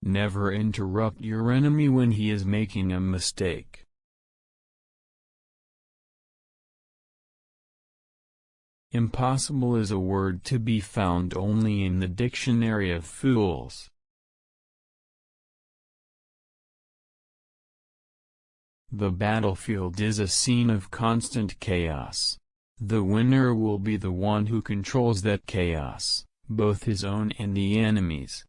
Never interrupt your enemy when he is making a mistake. Impossible is a word to be found only in the dictionary of fools. The battlefield is a scene of constant chaos. The winner will be the one who controls that chaos, both his own and the enemy's.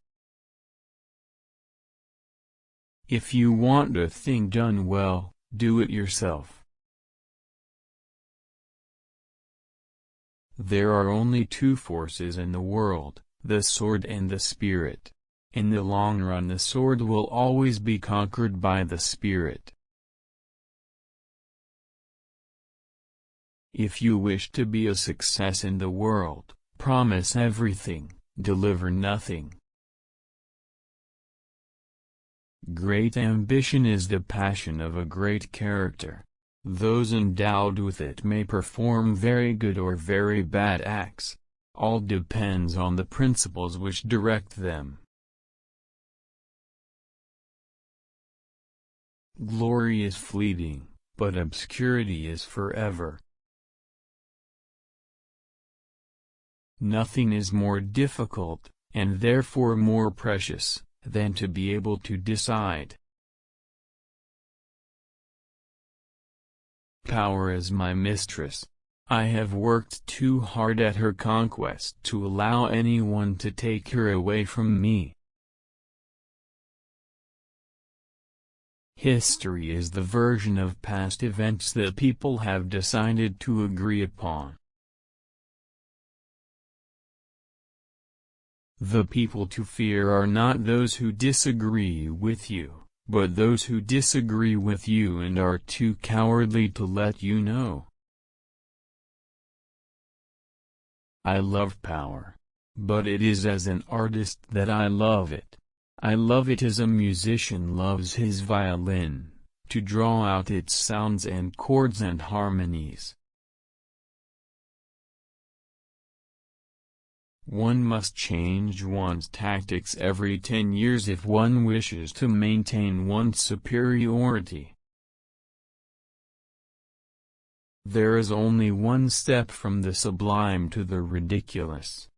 If you want a thing done well, do it yourself. There are only two forces in the world, the sword and the spirit. In the long run the sword will always be conquered by the spirit. If you wish to be a success in the world, promise everything, deliver nothing. Great ambition is the passion of a great character. Those endowed with it may perform very good or very bad acts. All depends on the principles which direct them. Glory is fleeting, but obscurity is forever. Nothing is more difficult, and therefore more precious, than to be able to decide. Power is my mistress. I have worked too hard at her conquest to allow anyone to take her away from me. History is the version of past events that people have decided to agree upon. The people to fear are not those who disagree with you, but those who disagree with you and are too cowardly to let you know. I love power. But it is as an artist that I love it. I love it as a musician loves his violin, to draw out its sounds and chords and harmonies. One must change one's tactics every 10 years if one wishes to maintain one's superiority. There is only one step from the sublime to the ridiculous.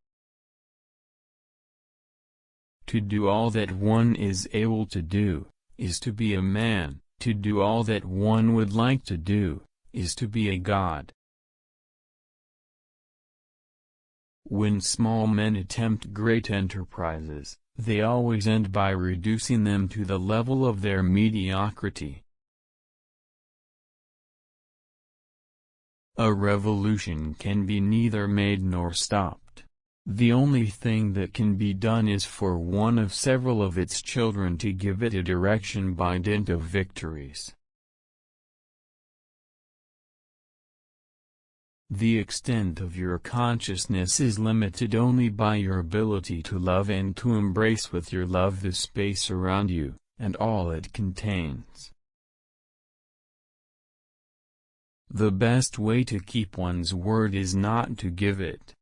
To do all that one is able to do, is to be a man. To do all that one would like to do, is to be a god. When small men attempt great enterprises, they always end by reducing them to the level of their mediocrity. A revolution can be neither made nor stopped. The only thing that can be done is for one of several of its children to give it a direction by dint of victories. The extent of your consciousness is limited only by your ability to love and to embrace with your love the space around you, and all it contains. The best way to keep one's word is not to give it.